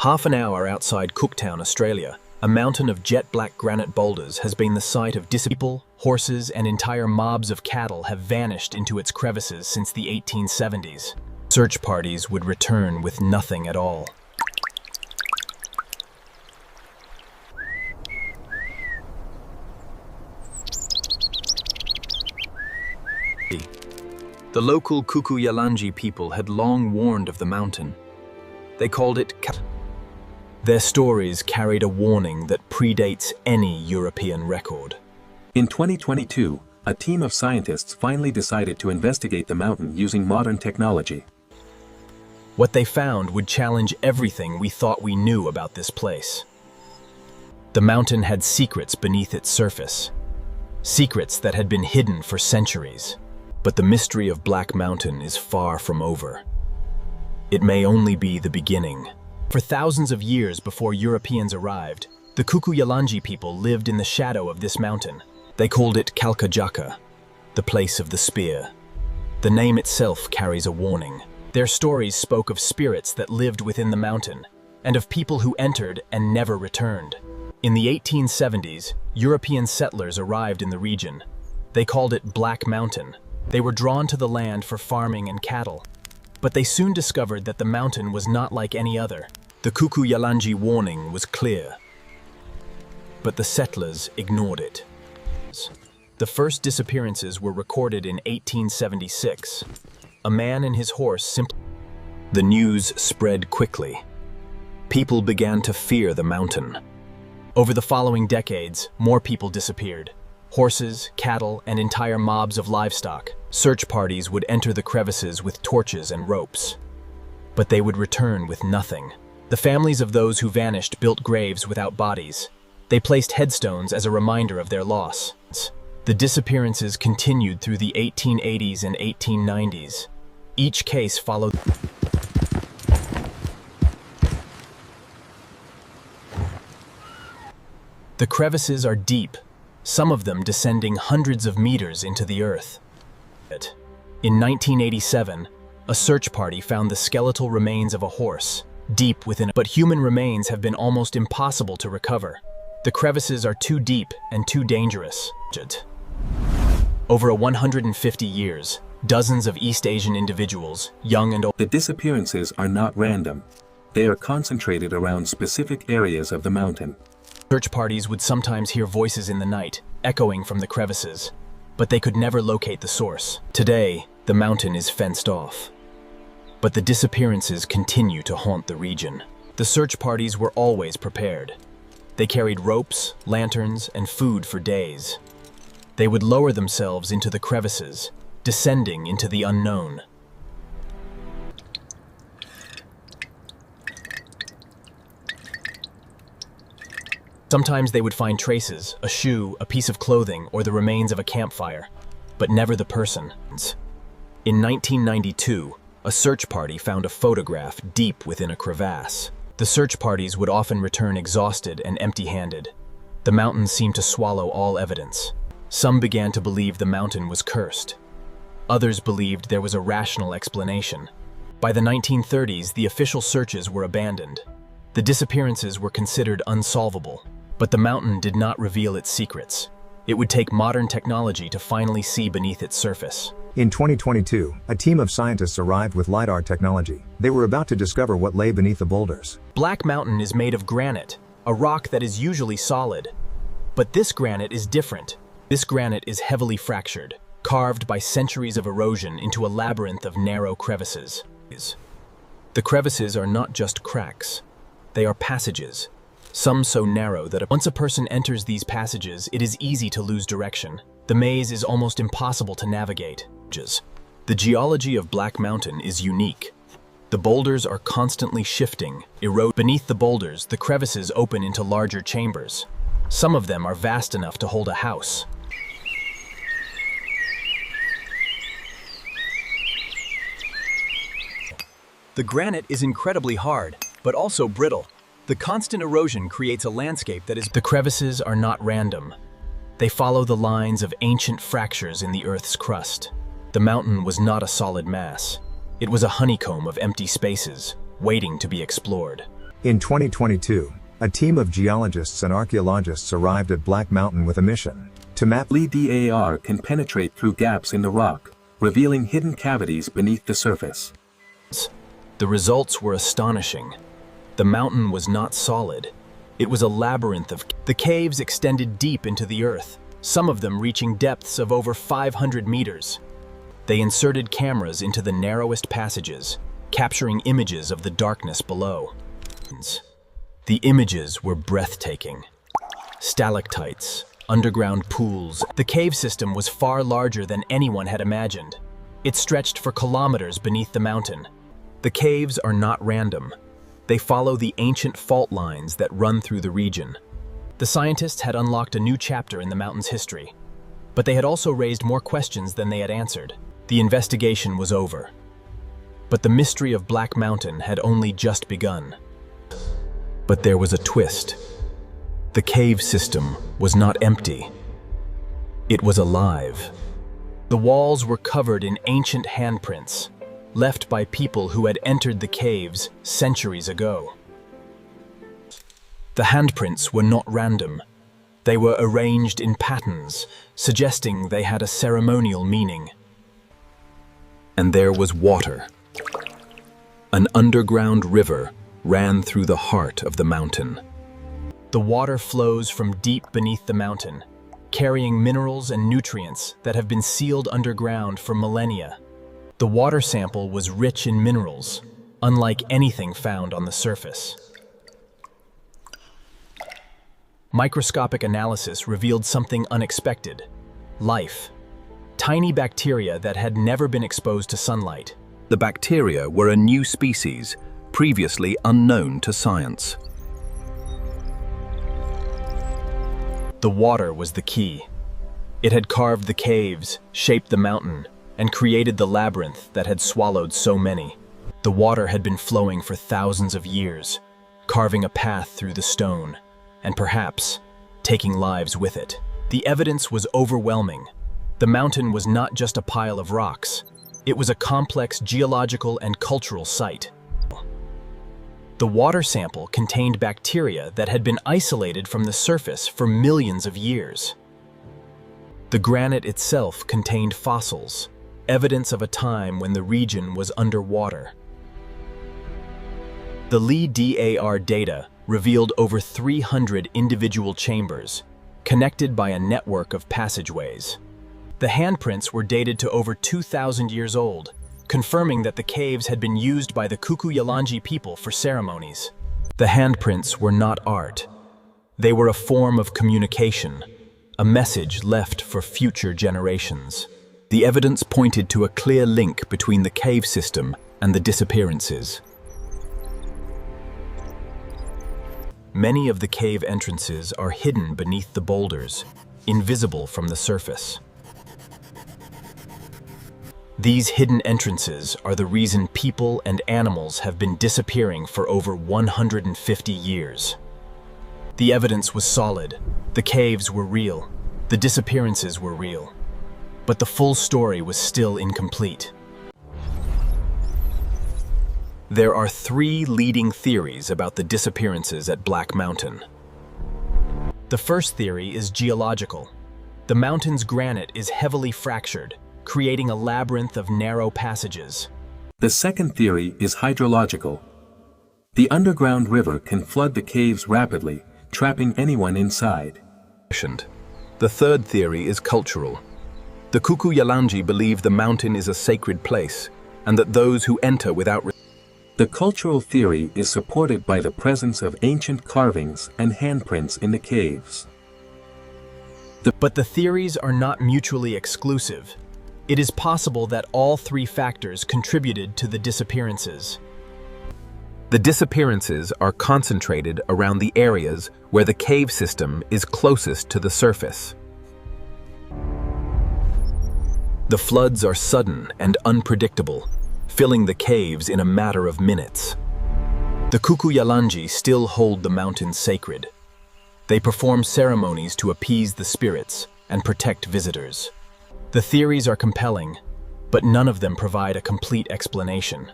Half an hour outside Cooktown, Australia, a mountain of jet-black granite boulders has been the site of people, horses, and entire mobs of cattle have vanished into its crevices since the 1870s. Search parties would return with nothing at all. The local Kuku Yalanji people had long warned of the mountain. They called it Their stories carried a warning that predates any European record. In 2022, a team of scientists finally decided to investigate the mountain using modern technology. What they found would challenge everything we thought we knew about this place. The mountain had secrets beneath its surface, secrets that had been hidden for centuries. But the mystery of Black Mountain is far from over. It may only be the beginning. For thousands of years before Europeans arrived, the Kuku Yalanji people lived in the shadow of this mountain. They called it Kalkajaka, the place of the spear. The name itself carries a warning. Their stories spoke of spirits that lived within the mountain, and of people who entered and never returned. In the 1870s, European settlers arrived in the region. They called it Black Mountain. They were drawn to the land for farming and cattle, but they soon discovered that the mountain was not like any other. The Kuku Yalanji warning was clear, but the settlers ignored it. The first disappearances were recorded in 1876. A man and his horse simply... The news spread quickly. People began to fear the mountain. Over the following decades, more people disappeared. Horses, cattle, and entire mobs of livestock. Search parties would enter the crevices with torches and ropes. But they would return with nothing. The families of those who vanished built graves without bodies. They placed headstones as a reminder of their loss. The disappearances continued through the 1880s and 1890s. Each case followed... The crevices are deep, some of them descending hundreds of meters into the earth. In 1987, a search party found the skeletal remains of a horse, deep within it. But human remains have been almost impossible to recover. The crevices are too deep and too dangerous. Over 150 years, dozens of East Asian individuals, young and old... The disappearances are not random. They are concentrated around specific areas of the mountain. Search parties would sometimes hear voices in the night, echoing from the crevices, but they could never locate the source. Today, the mountain is fenced off, but the disappearances continue to haunt the region. The search parties were always prepared. They carried ropes, lanterns, and food for days. They would lower themselves into the crevices, descending into the unknown. Sometimes they would find traces, a shoe, a piece of clothing, or the remains of a campfire, but never the person. In 1992, a search party found a photograph deep within a crevasse. The search parties would often return exhausted and empty-handed. The mountain seemed to swallow all evidence. Some began to believe the mountain was cursed. Others believed there was a rational explanation. By the 1930s, the official searches were abandoned. The disappearances were considered unsolvable. But the mountain did not reveal its secrets. It would take modern technology to finally see beneath its surface. In 2022, a team of scientists arrived with LiDAR technology. They were about to discover what lay beneath the boulders. Black Mountain is made of granite, a rock that is usually solid. But this granite is different. This granite is heavily fractured, carved by centuries of erosion into a labyrinth of narrow crevices. The crevices are not just cracks. They are passages. Some so narrow that once a person enters these passages, it is easy to lose direction. The maze is almost impossible to navigate. The geology of Black Mountain is unique. The boulders are constantly shifting, erode. Beneath the boulders, the crevices open into larger chambers. Some of them are vast enough to hold a house. The granite is incredibly hard, but also brittle. The constant erosion creates a landscape that is... The crevices are not random. They follow the lines of ancient fractures in the Earth's crust. The mountain was not a solid mass. It was a honeycomb of empty spaces, waiting to be explored. In 2022, a team of geologists and archaeologists arrived at Black Mountain with a mission to map. LIDAR can penetrate through gaps in the rock, revealing hidden cavities beneath the surface. The results were astonishing. The mountain was not solid. It was a labyrinth of... The caves extended deep into the earth, some of them reaching depths of over 500 meters. They inserted cameras into the narrowest passages, capturing images of the darkness below. The images were breathtaking. Stalactites, underground pools. The cave system was far larger than anyone had imagined. It stretched for kilometers beneath the mountain. The caves are not random. They follow the ancient fault lines that run through the region. The scientists had unlocked a new chapter in the mountain's history, but they had also raised more questions than they had answered. The investigation was over, but the mystery of Black Mountain had only just begun. But there was a twist. The cave system was not empty. It was alive. The walls were covered in ancient handprints, left by people who had entered the caves centuries ago. The handprints were not random. They were arranged in patterns, suggesting they had a ceremonial meaning. And there was water. An underground river ran through the heart of the mountain. The water flows from deep beneath the mountain, carrying minerals and nutrients that have been sealed underground for millennia. The water sample was rich in minerals, unlike anything found on the surface. Microscopic analysis revealed something unexpected: life. Tiny bacteria that had never been exposed to sunlight. The bacteria were a new species, previously unknown to science. The water was the key. It had carved the caves, shaped the mountain, and created the labyrinth that had swallowed so many. The water had been flowing for thousands of years, carving a path through the stone, and perhaps taking lives with it. The evidence was overwhelming. The mountain was not just a pile of rocks. It was a complex geological and cultural site. The water sample contained bacteria that had been isolated from the surface for millions of years. The granite itself contained fossils, evidence of a time when the region was underwater. The LIDAR data revealed over 300 individual chambers, connected by a network of passageways. The handprints were dated to over 2,000 years old, confirming that the caves had been used by the Kuku Yalanji people for ceremonies. The handprints were not art. They were a form of communication, a message left for future generations. The evidence pointed to a clear link between the cave system and the disappearances. Many of the cave entrances are hidden beneath the boulders, invisible from the surface. These hidden entrances are the reason people and animals have been disappearing for over 150 years. The evidence was solid. The caves were real. The disappearances were real. But the full story was still incomplete. There are three leading theories about the disappearances at Black Mountain. The first theory is geological. The mountain's granite is heavily fractured, creating a labyrinth of narrow passages. The second theory is hydrological. The underground river can flood the caves rapidly, trapping anyone inside. The third theory is cultural. The Kuku Yalanji believe the mountain is a sacred place, and that those who enter without... The cultural theory is supported by the presence of ancient carvings and handprints in the caves. But the theories are not mutually exclusive. It is possible that all three factors contributed to the disappearances. The disappearances are concentrated around the areas where the cave system is closest to the surface. The floods are sudden and unpredictable, filling the caves in a matter of minutes. The Kuku Yalanji still hold the mountain sacred. They perform ceremonies to appease the spirits and protect visitors. The theories are compelling, but none of them provide a complete explanation.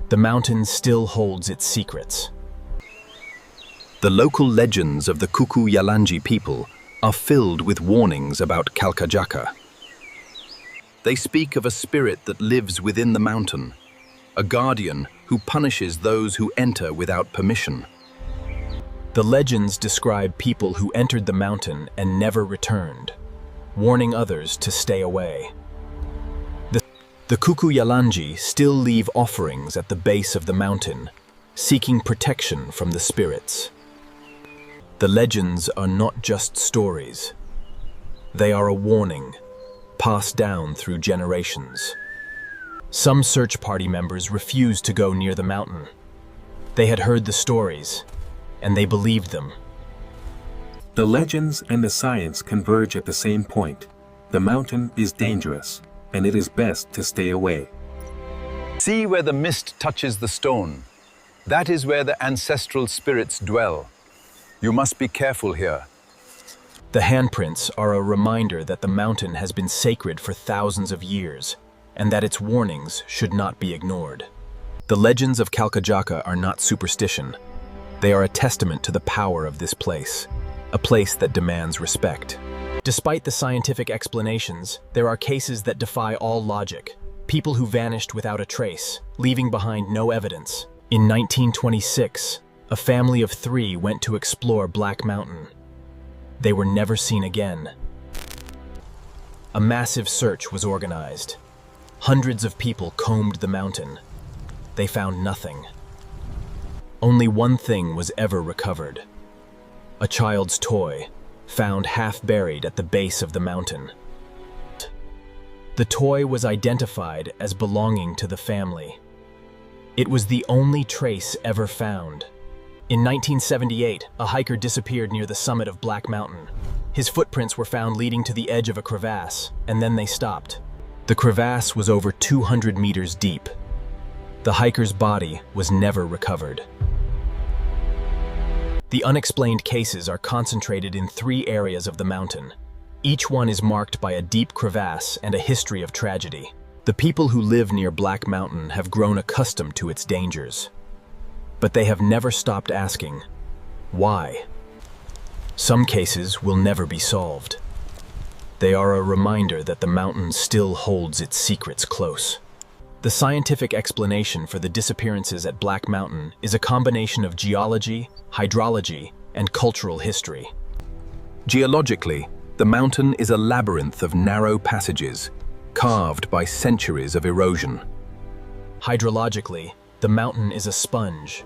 The mountain still holds its secrets. The local legends of the Kuku Yalanji people are filled with warnings about Kalkajaka. They speak of a spirit that lives within the mountain, a guardian who punishes those who enter without permission. The legends describe people who entered the mountain and never returned, warning others to stay away. The Kuku Yalanji still leave offerings at the base of the mountain, seeking protection from the spirits. The legends are not just stories. They are a warning, passed down through generations. Some search party members refused to go near the mountain. They had heard the stories, and they believed them. The legends and the science converge at the same point. The mountain is dangerous, and it is best to stay away. See where the mist touches the stone. That is where the ancestral spirits dwell. You must be careful here. The handprints are a reminder that the mountain has been sacred for thousands of years, and that its warnings should not be ignored. The legends of Kalkajaka are not superstition. They are a testament to the power of this place, a place that demands respect. Despite the scientific explanations, there are cases that defy all logic. People who vanished without a trace, leaving behind no evidence. In 1926, a family of 3 went to explore Black Mountain. They were never seen again. A massive search was organized. Hundreds of people combed the mountain. They found nothing. Only one thing was ever recovered: a child's toy, found half buried at the base of the mountain. The toy was identified as belonging to the family. It was the only trace ever found. In 1978, a hiker disappeared near the summit of Black Mountain. His footprints were found leading to the edge of a crevasse, and then they stopped. The crevasse was over 200 meters deep. The hiker's body was never recovered. The unexplained cases are concentrated in 3 areas of the mountain. Each one is marked by a deep crevasse and a history of tragedy. The people who live near Black Mountain have grown accustomed to its dangers. But they have never stopped asking, why? Some cases will never be solved. They are a reminder that the mountain still holds its secrets close. The scientific explanation for the disappearances at Black Mountain is a combination of geology, hydrology, and cultural history. Geologically, the mountain is a labyrinth of narrow passages, carved by centuries of erosion. Hydrologically, the mountain is a sponge.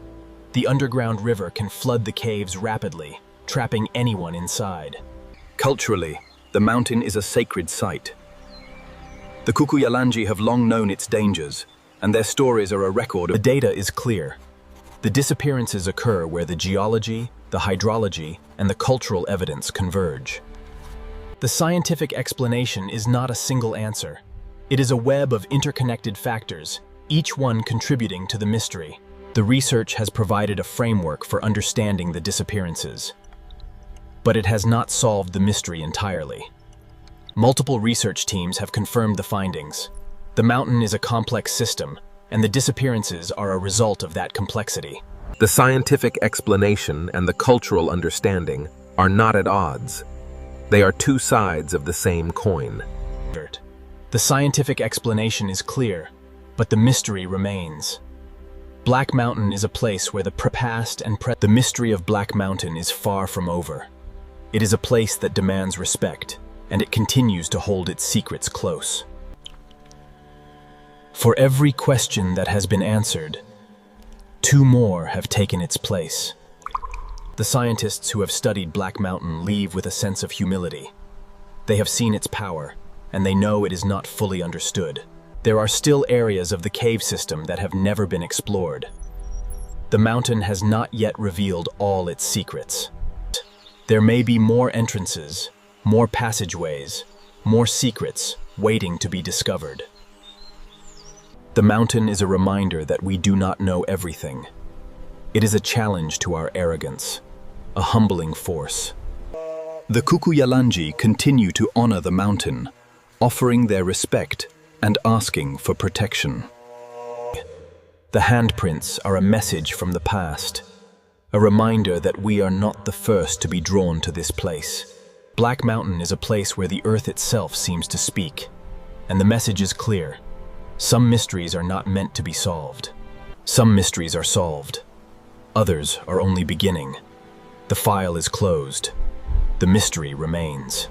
The underground river can flood the caves rapidly, trapping anyone inside. Culturally, the mountain is a sacred site. The Kuku Yalanji have long known its dangers, and their stories are a record of... The data is clear. The disappearances occur where the geology, the hydrology, and the cultural evidence converge. The scientific explanation is not a single answer. It is a web of interconnected factors, each one contributing to the mystery. The research has provided a framework for understanding the disappearances, but it has not solved the mystery entirely. Multiple research teams have confirmed the findings. The mountain is a complex system, and the disappearances are a result of that complexity. The scientific explanation and the cultural understanding are not at odds. They are 2 sides of the same coin. The scientific explanation is clear, but the mystery remains. Black Mountain is a place where the past and the mystery of Black Mountain is far from over. It is a place that demands respect, and it continues to hold its secrets close. For every question that has been answered, 2 more have taken its place. The scientists who have studied Black Mountain leave with a sense of humility. They have seen its power, and they know it is not fully understood. There are still areas of the cave system that have never been explored. The mountain has not yet revealed all its secrets. There may be more entrances, more passageways, more secrets waiting to be discovered. The mountain is a reminder that we do not know everything. It is a challenge to our arrogance, a humbling force. The Kuku Yalanji continue to honor the mountain, offering their respect and asking for protection. The handprints are a message from the past. A reminder that we are not the first to be drawn to this place. Black Mountain is a place where the earth itself seems to speak, and the message is clear. Some mysteries are not meant to be solved. Some mysteries are solved. Others are only beginning. The file is closed. The mystery remains.